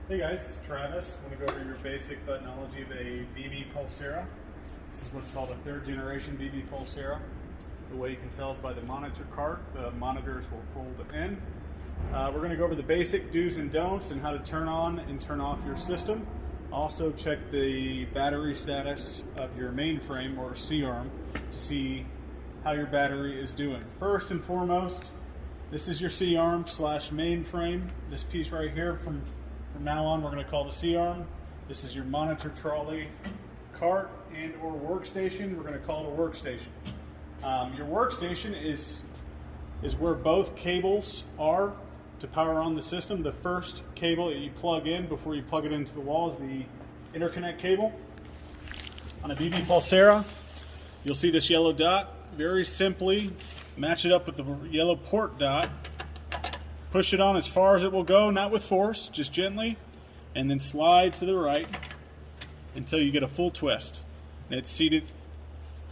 Hey guys, Travis. I want to go over your basic buttonology of a BB Pulsera. This is what's called a third generation BB Pulsera. The way you can tell is by the monitor cart. The monitors will fold in. We're going to go over the basic do's and don'ts and how to turn on and turn off your system. Also check the battery status of your mainframe or C-arm to see how your battery is doing. First and foremost, this is your C-arm slash mainframe. This piece right here, from now on, we're going to call the C-arm. This is your monitor trolley, cart, and or workstation. We're going to call it a workstation. Your workstation is where both cables are to power on the system. The first cable that you plug in before you plug it into the wall is the interconnect cable. On a BB Pulsera, you'll see this yellow dot. Very simply, match it up with the yellow port dot. Push it on as far as it will go, not with force, just gently, and then slide to the right until you get a full twist. And it's seated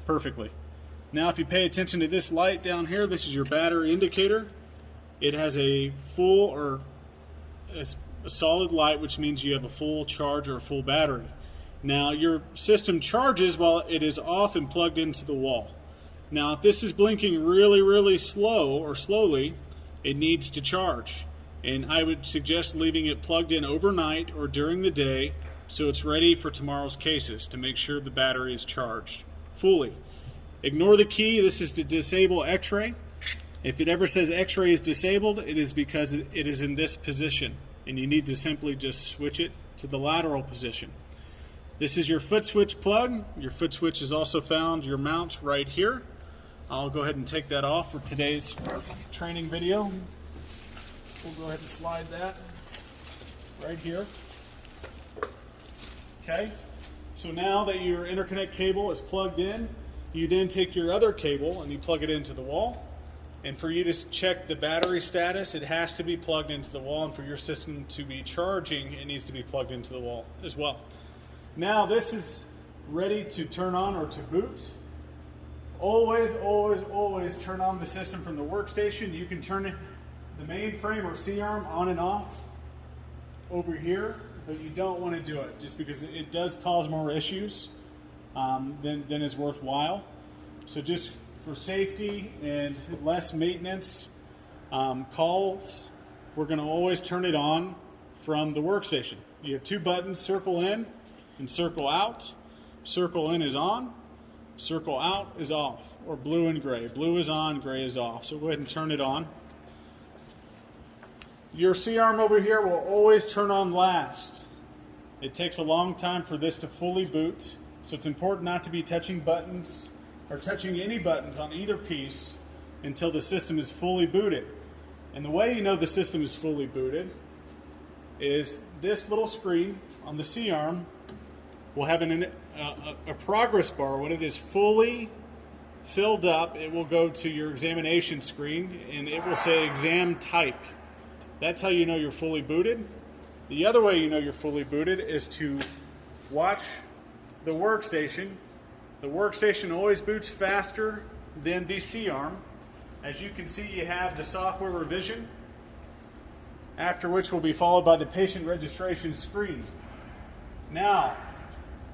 perfectly. Now if you pay attention to this light down here, this is your battery indicator. It has a full or a solid light, which means you have a full charge or a full battery. Now your system charges while it is off and plugged into the wall. Now if this is blinking really slow or slowly, it needs to charge, and I would suggest leaving it plugged in overnight or during the day so it's ready for tomorrow's cases to make sure the battery is charged fully. Ignore the key. This is to disable X-ray. If it ever says X-ray is disabled, it is because it is in this position, and you need to simply just switch it to the lateral position. This is your foot switch plug. Your foot switch is also found your mount right here. I'll go ahead and take that off for today's training video. We'll go ahead and slide that right here. Okay, so now that your interconnect cable is plugged in, you then take your other cable and you plug it into the wall. And for you to check the battery status, it has to be plugged into the wall, and for your system to be charging, it needs to be plugged into the wall as well. Now this is ready to turn on or to boot. Always turn on the system from the workstation. You can turn the mainframe or C-arm on and off over here, but you don't want to do it just because it does cause more issues than is worthwhile. So just for safety and less maintenance calls, we're going to always turn it on from the workstation. You have two buttons, circle in and circle out. Circle in is on. Circle out is off, or blue and gray. Blue is on, gray is off. So go ahead and turn it on. Your C-arm over here will always turn on last. It takes a long time for this to fully boot, so it's important not to be touching buttons or touching any buttons on either piece until the system is fully booted. And the way you know the system is fully booted is this little screen on the C-arm will have a progress bar. When it is fully filled up, it will go to your examination screen and it will say exam type. That's how you know you're fully booted. The other way you know you're fully booted is to watch the workstation. The workstation always boots faster than the C-arm. As you can see, you have the software revision, after which will be followed by the patient registration screen. Now,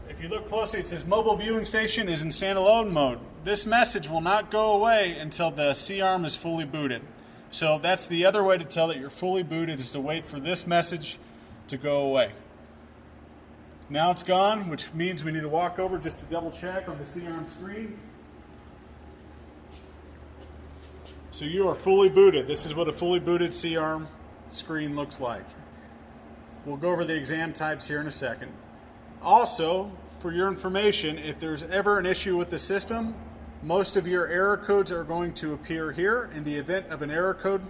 if you look closely, it says mobile viewing station is in standalone mode. This message will not go away until the C-arm is fully booted. So that's the other way to tell that you're fully booted, is to wait for this message to go away. Now it's gone, which means we need to walk over just to double check on the C-arm screen. So you are fully booted. This is what a fully booted C-arm screen looks like. We'll go over the exam types here in a second. Also, for your information, if there's ever an issue with the system, most of your error codes are going to appear here. In the event of an error code,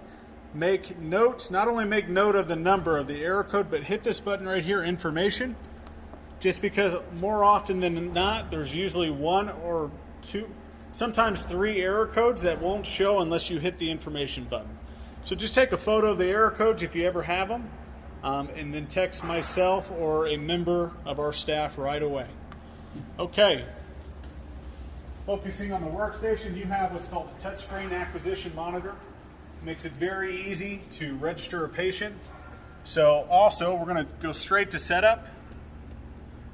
make note, not only make note of the number of the error code, but hit this button right here, information, just because more often than not, there's usually one or two, sometimes three error codes that won't show unless you hit the information button. So just take a photo of the error codes if you ever have them. And then text myself or a member of our staff right away. Okay, focusing on the workstation, you have what's called the touchscreen acquisition monitor. It makes it very easy to register a patient. So also, we're going to go straight to setup.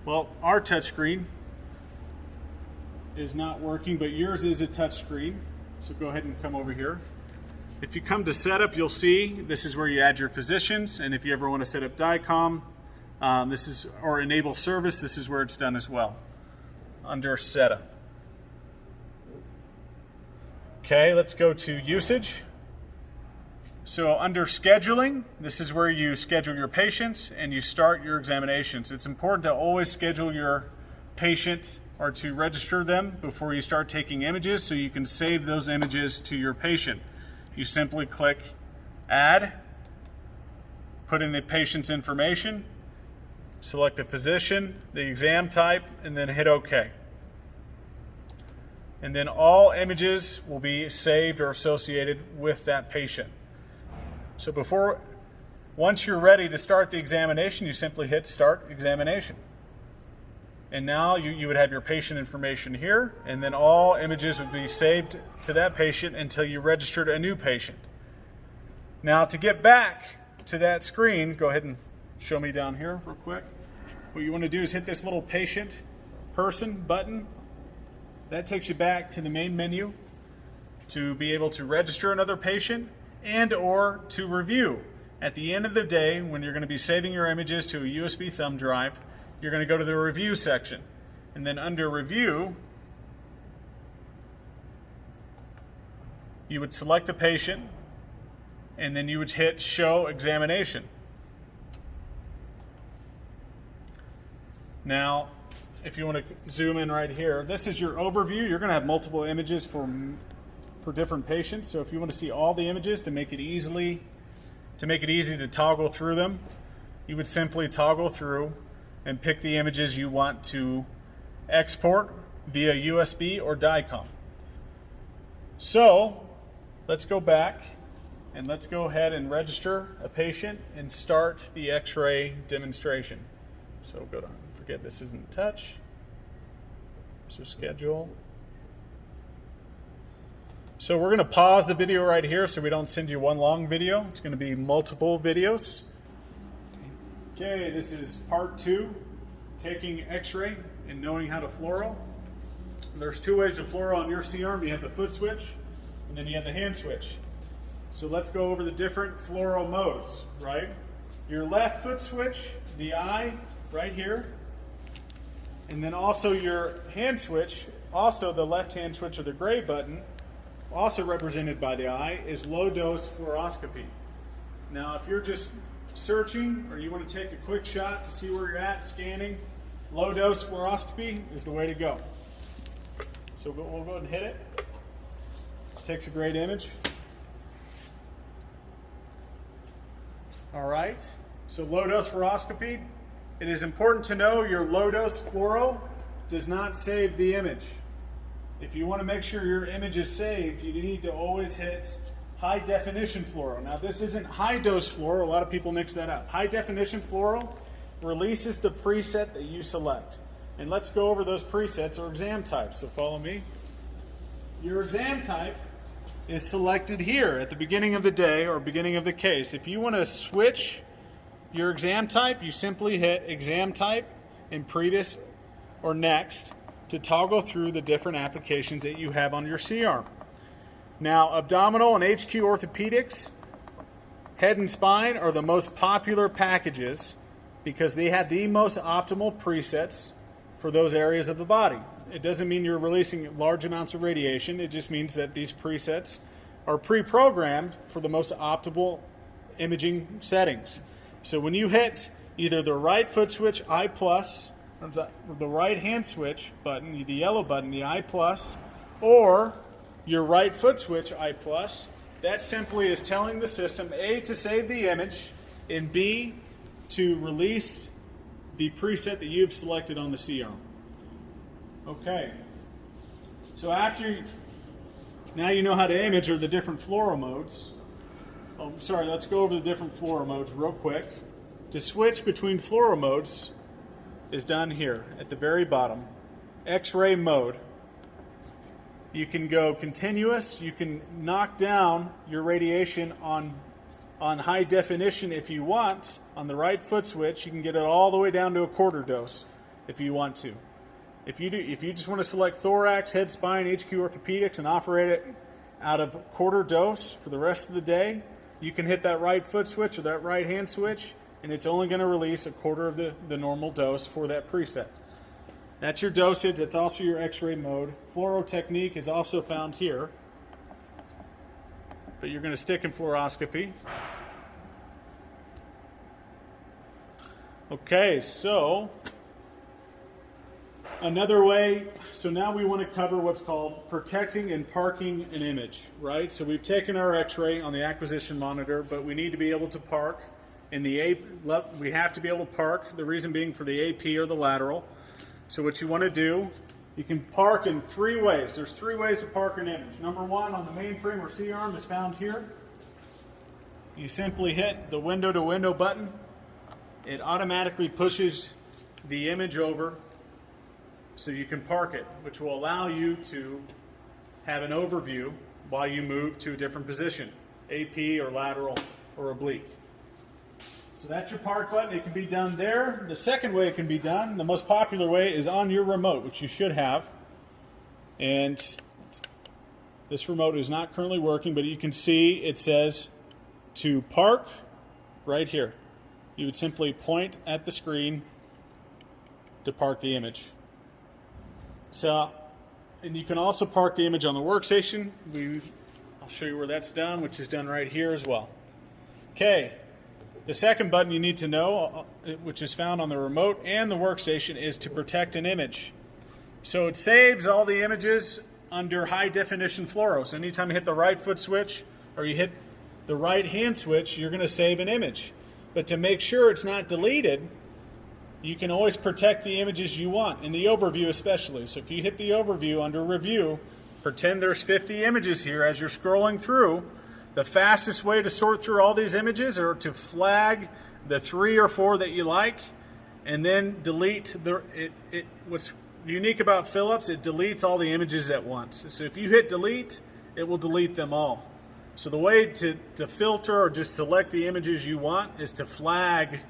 Well, our touchscreen is not working, but yours is a touchscreen. So go ahead and come over here. If you come to setup, you'll see this is where you add your physicians, and if you ever want to set up DICOM, or enable service, this is where it's done as well, under setup. Okay, let's go to usage. So under scheduling, this is where you schedule your patients and you start your examinations. It's important to always schedule your patient or to register them before you start taking images so you can save those images to your patient. You simply click add, put in the patient's information, select the physician, the exam type, and then hit OK. And then all images will be saved or associated with that patient. So once you're ready to start the examination, you simply hit start examination. And now you would have your patient information here, and then all images would be saved to that patient until you registered a new patient. Now to get back to that screen, go ahead and show me down here real quick. What you want to do is hit this little patient person button. That takes you back to the main menu to be able to register another patient and or to review. At the end of the day, when you're going to be saving your images to a USB thumb drive, you're going to go to the review section. And then under review, you would select the patient and then you would hit show examination. Now, if you want to zoom in right here, this is your overview. You're going to have multiple images for different patients. So if you want to see all the images to make it easy to toggle through them, you would simply toggle through and pick the images you want to export via USB or DICOM. So let's go back and let's go ahead and register a patient and start the X-ray demonstration. So go to, forget this isn't touch, so schedule. So we're going to pause the video right here so we don't send you one long video. It's going to be multiple videos. Okay, this is part 2, taking X-ray and knowing how to fluoro. There's 2 ways to fluoro on your C-arm. You have the foot switch and then you have the hand switch. So let's go over the different fluoro modes, right? Your left foot switch, the eye right here, and then also your hand switch, also the left hand switch or the gray button, also represented by the eye, is low dose fluoroscopy. Now if you're just searching or you want to take a quick shot to see where you're at scanning, low dose fluoroscopy is the way to go. So we'll go ahead and hit it. It takes a great image. All right, so low dose fluoroscopy. It is important to know your low dose fluoro does not save the image. If you want to make sure your image is saved, you need to always hit high definition fluoro. Now this isn't high dose fluoro, a lot of people mix that up. High definition fluoro releases the preset that you select. And let's go over those presets or exam types, so follow me. Your exam type is selected here at the beginning of the day or beginning of the case. If you want to switch your exam type, you simply hit exam type in previous or next to toggle through the different applications that you have on your C-arm. Now, abdominal and HQ orthopedics, head and spine are the most popular packages because they have the most optimal presets for those areas of the body. It doesn't mean you're releasing large amounts of radiation. It just means that these presets are pre-programmed for the most optimal imaging settings. So when you hit either the right foot switch, I plus, or the right hand switch button, the yellow button, the I plus, or your right foot switch, I plus, that simply is telling the system, A, to save the image, and B, to release the preset that you've selected on the C-arm. Okay, so now you know how to image or the different fluoro modes. Oh, sorry, let's go over the different fluoro modes real quick. To switch between fluoro modes is done here at the very bottom. X-ray mode. You can go continuous, you can knock down your radiation on on high definition, if you want, on the right foot switch, you can get it all the way down to a quarter dose if you want to. If you just want to select thorax, head, spine, HQ orthopedics, and operate it out of quarter dose for the rest of the day, you can hit that right foot switch or that right hand switch, and it's only going to release a quarter of the normal dose for that preset. That's your dosage. That's also your x-ray mode. Fluoro technique is also found here, but you're going to stick in fluoroscopy. Okay, so another way, so now we want to cover what's called protecting and parking an image, right? So we've taken our x-ray on the acquisition monitor, but we need to be able to park in the we have to be able to park, the reason being for the AP or the lateral. So what you want to do, you can park in 3 ways. There's 3 ways to park an image. Number 1, on the mainframe or C-arm is found here. You simply hit the window to window button. It automatically pushes the image over so you can park it, which will allow you to have an overview while you move to a different position, AP or lateral or oblique. So that's your park button. It can be done there. The second way it can be done, the most popular way, is on your remote, which you should have. And this remote is not currently working, but you can see it says to park right here. You would simply point at the screen to park the image. So, and you can also park the image on the workstation. I'll show you where that's done, which is done right here as well. Okay. The second button you need to know, which is found on the remote and the workstation, is to protect an image. So it saves all the images under high definition fluoro. So anytime you hit the right foot switch or you hit the right hand switch, you're going to save an image. But to make sure it's not deleted, you can always protect the images you want, in the overview especially. So if you hit the overview under review, pretend there's 50 images here as you're scrolling through. The fastest way to sort through all these images are to flag the 3 or 4 that you like and then delete what's unique about Philips, it deletes all the images at once. So if you hit delete, it will delete them all. So the way to filter or just select the images you want is to flag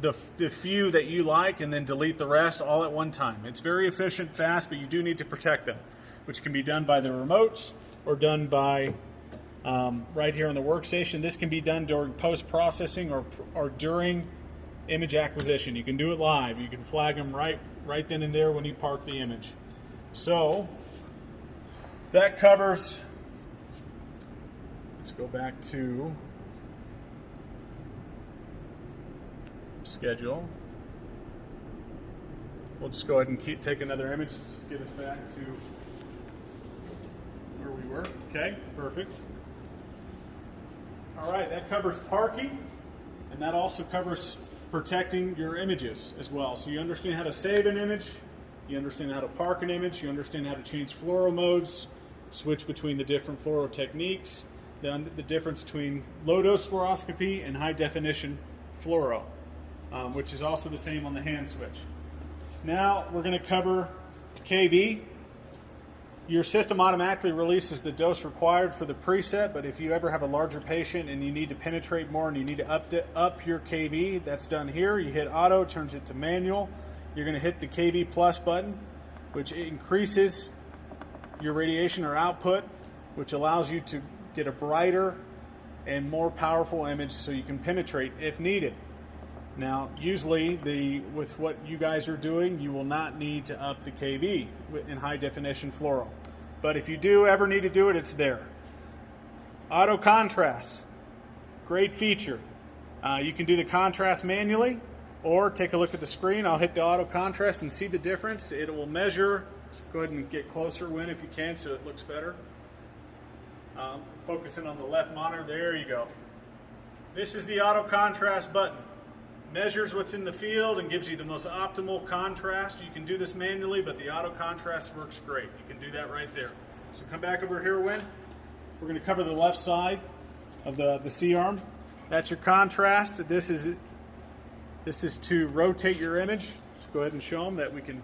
the few that you like and then delete the rest all at one time. It's very efficient, fast, but you do need to protect them, which can be done by the remotes or done by right here on the workstation. This can be done during post-processing or during image acquisition. You can do it live. You can flag them right then and there when you park the image. So that covers, let's go back to schedule. We'll just go ahead and take another image to get us back to where we were. Okay, perfect. All right, that covers parking, and that also covers protecting your images as well. So you understand how to save an image, you understand how to park an image, you understand how to change fluoro modes, switch between the different fluoro techniques, then the difference between low-dose fluoroscopy and high-definition fluoro, which is also the same on the hand switch. Now we're going to cover kV. Your system automatically releases the dose required for the preset, but if you ever have a larger patient and you need to penetrate more and you need to up your kV, that's done here. You hit auto, turns it to manual. You're going to hit the kV plus button, which increases your radiation or output, which allows you to get a brighter and more powerful image so you can penetrate if needed. Now, usually with what you guys are doing, you will not need to up the kV in high definition fluoro. But if you do ever need to do it, it's there. Auto contrast, great feature. You can do the contrast manually or take a look at the screen. I'll hit the auto contrast and see the difference. It will measure. Go ahead and get closer, Win, if you can, so it looks better. Focusing on the left monitor, there you go. This is the auto contrast button. Measures what's in the field and gives you the most optimal contrast. You can do this manually, but the auto contrast works great. You can do that right there. So come back over here, Win. We're going to cover the left side of the C-arm. That's your contrast. This is to rotate your image. Let's go ahead and show them that we can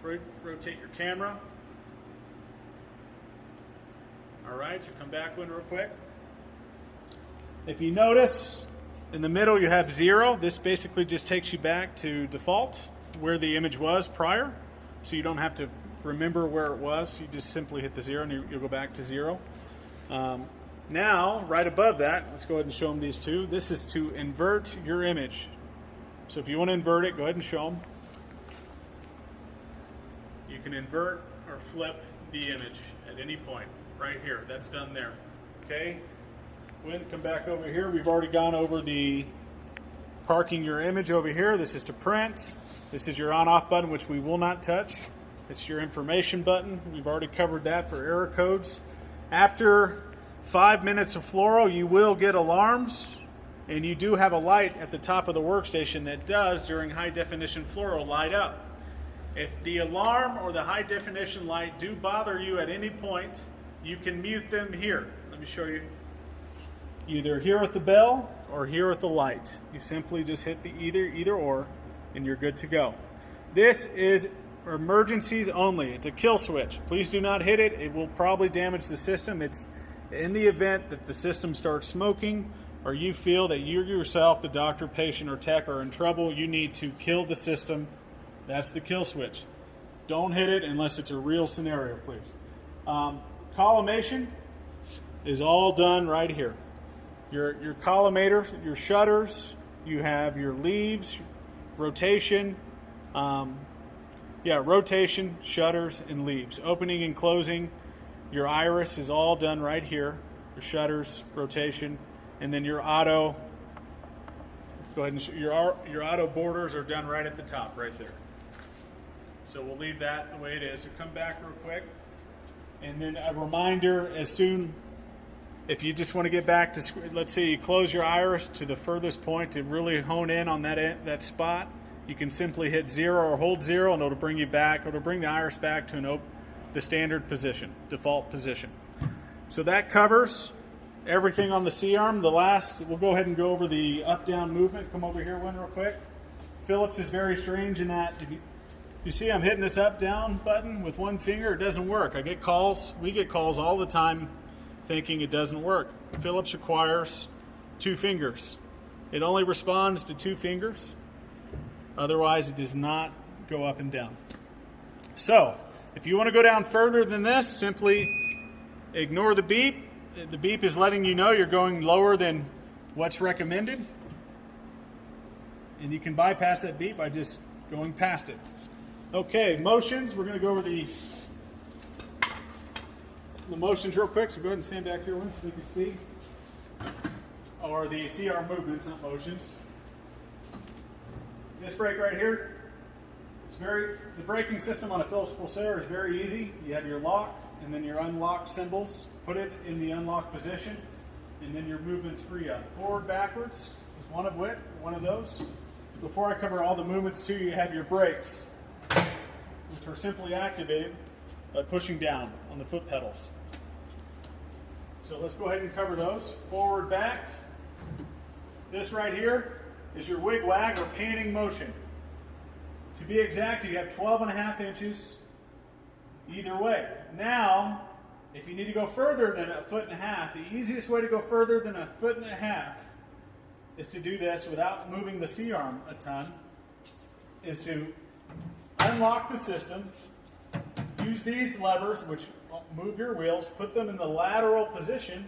rotate your camera. All right, so come back, Win, real quick. If you notice, in the middle you have 0. This basically just takes you back to default, where the image was prior. So you don't have to remember where it was. You just simply hit the 0 and you'll go back to 0. Now, right above that, let's go ahead and show them these two. This is to invert your image. So if you want to invert it, go ahead and show them. You can invert or flip the image at any point, right here. That's done there. Okay? Come back over here. We've already gone over the parking your image over here. This is to print. This is your on-off button, which we will not touch. It's your information button. We've already covered that for error codes. After 5 minutes of fluoro, you will get alarms, and you do have a light at the top of the workstation that does, during high definition fluoro, light up. If the alarm or the high definition light do bother you at any point, you can mute them here. Let me show you. Either here with the bell or here with the light. You simply just hit the either or, and you're good to go. This is emergencies only. It's a kill switch. Please do not hit it. It will probably damage the system. It's in the event that the system starts smoking, or you feel that you yourself, the doctor, patient, or tech, are in trouble, you need to kill the system. That's the kill switch. Don't hit it unless it's a real scenario, please. Collimation is all done right here. Your collimators, your shutters, you have your leaves, rotation, rotation, shutters, and leaves. Opening and closing. Your iris is all done right here. Your shutters, rotation, and then your auto. Go ahead and your auto borders are done right at the top, right there. So we'll leave that the way it is. So come back real quick, and then a reminder: if you just want to get back to, let's say you close your iris to the furthest point to really hone in on that spot, you can simply hit 0 or hold 0, and it'll bring you back. It'll bring the iris back to the standard position, default position. So that covers everything on the C-arm. We'll go ahead and go over the up-down movement. Come over here, Wynn, real quick. Phillips is very strange in that if you see I'm hitting this up-down button with one finger, it doesn't work. We get calls all the time thinking it doesn't work. Phillips requires 2 fingers. It only responds to 2 fingers. Otherwise, it does not go up and down. So, if you want to go down further than this, simply ignore the beep. The beep is letting you know you're going lower than what's recommended. And you can bypass that beep by just going past it. Okay, motions. We're going to go over the motions real quick. So go ahead and stand back here one so we can see. Or the CR movements, not motions. This brake right here, the braking system on a Phillips Pulsar is very easy. You have your lock and then your unlock symbols. Put it in the unlock position, and then your movements free up. Forward, backwards is one of those. Before I cover all the movements too, you have your brakes, which are simply activated by pushing down on the foot pedals. So let's go ahead and cover those. Forward, back. This right here is your wig-wag or panning motion. To be exact, you have 12.5 inches either way. Now, if you need to go further than 1.5 feet, the easiest way to go further than 1.5 feet is to do this without moving the C-arm a ton, is to unlock the system, use these levers, which move your wheels, put them in the lateral position,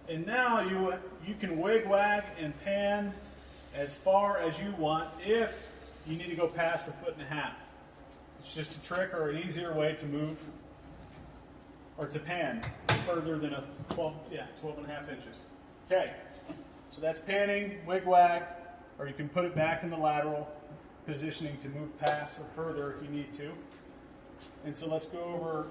and now you can wig-wag and pan as far as you want if you need to go past 1.5 feet. It's just a trick or an easier way to move or to pan further than 12.5 inches. Okay, so that's panning, wig-wag, or you can put it back in the lateral positioning to move past or further if you need to. And so let's go over,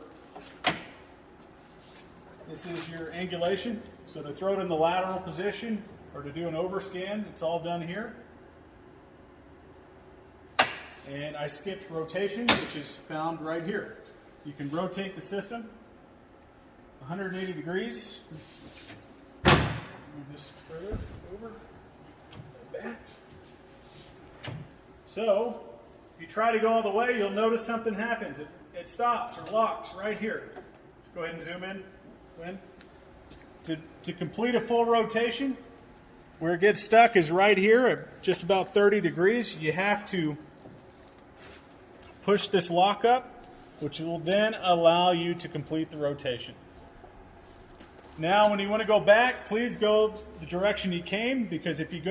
this is your angulation. So to throw it in the lateral position or to do an overscan, it's all done here. And I skipped rotation, which is found right here. You can rotate the system 180 degrees. Move this further over, back. So, if you try to go all the way, you'll notice something happens. It stops or locks right here. Go ahead and zoom in. To complete a full rotation, Where it gets stuck is right here at just about 30 degrees. You have to push this lock up, which will then allow you to complete the rotation. Now, when you want to go back, please go the direction you came, because if you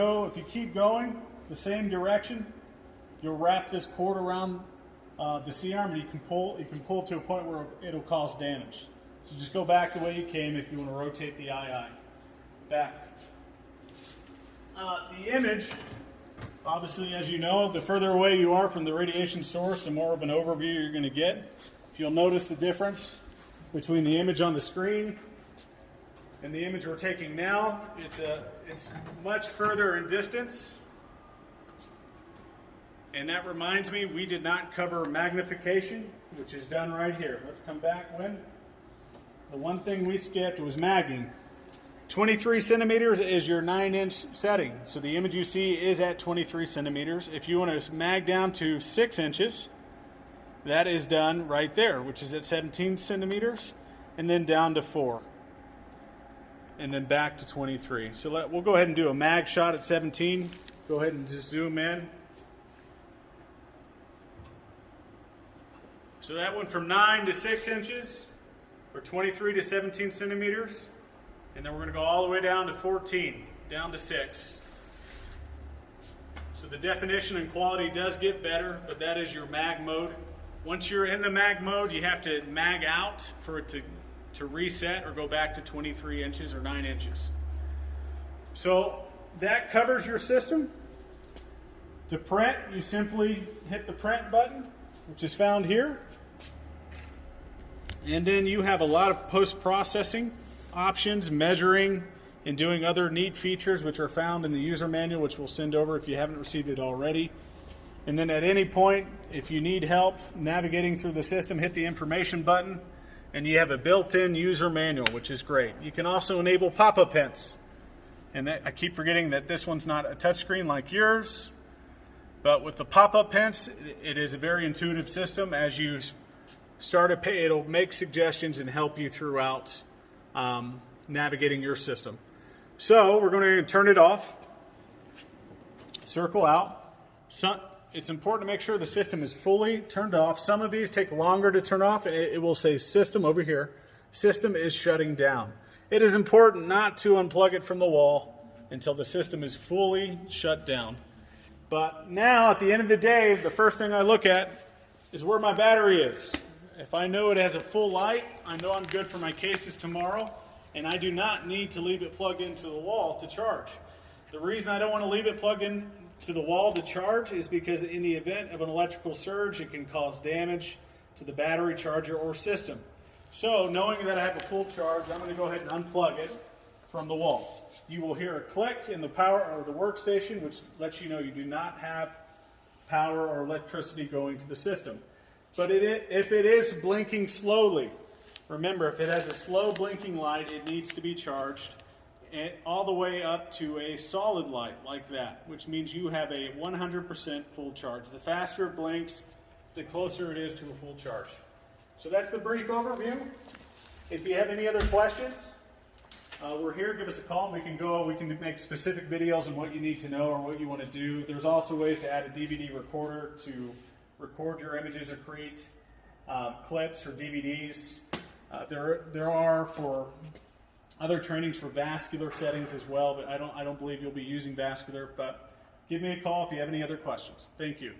keep going the same direction, you'll wrap this cord around the C-arm, and you can pull to a point where it'll cause damage. So just go back the way you came if you want to rotate the II. Back. The image, obviously, as you know, the further away you are from the radiation source, the more of an overview you're going to get. If you'll notice the difference between the image on the screen and the image we're taking now, it's much further in distance. And that reminds me, we did not cover magnification, which is done right here. Let's come back. The one thing we skipped was magging. 23 centimeters is your 9-inch setting. So the image you see is at 23 centimeters. If you want to mag down to 6 inches, that is done right there, which is at 17 centimeters, and then down to 4. And then back to 23. So we'll go ahead and do a mag shot at 17. Go ahead and just zoom in. So that went from 9 to 6 inches, or 23 to 17 centimeters. And then we're going to go all the way down to 14, down to 6. So the definition and quality does get better, but that is your mag mode. Once you're in the mag mode, you have to mag out for it to reset or go back to 23 inches or 9 inches. So that covers your system. To print, you simply hit the print button, which is found here. And then you have a lot of post-processing options, measuring, and doing other neat features which are found in the user manual, which we'll send over if you haven't received it already. And then at any point, if you need help navigating through the system, hit the information button, and you have a built-in user manual, which is great. You can also enable pop-up hints. And I keep forgetting that this one's not a touchscreen like yours, but with the pop-up hints, it is a very intuitive system. As you start a page, it'll make suggestions and help you throughout navigating your system. So we're going to turn it off, circle out. It's important to make sure the system is fully turned off. Some of these take longer to turn off. It will say system over here. System is shutting down. It is important not to unplug it from the wall until the system is fully shut down. But now, at the end of the day, the first thing I look at is where my battery is. If I know it has a full light, I know I'm good for my cases tomorrow, and I do not need to leave it plugged into the wall to charge. The reason I don't want to leave it plugged in to the wall to charge is because in the event of an electrical surge, it can cause damage to the battery, charger, or system. So knowing that I have a full charge, I'm going to go ahead and unplug it from the wall. You will hear a click in the power or the workstation, which lets you know you do not have power or electricity going to the system. But if it is blinking slowly, remember, if it has a slow blinking light, it needs to be charged and all the way up to a solid light like that, which means you have a 100% full charge. The faster it blinks, the closer it is to a full charge. So that's the brief overview. If you have any other questions, we're here. Give us a call. We can make specific videos on what you need to know or what you want to do. There's also ways to add a DVD recorder to record your images or create clips or DVDs. There are for other trainings for vascular settings as well, but I don't believe you'll be using vascular. But give me a call if you have any other questions. Thank you.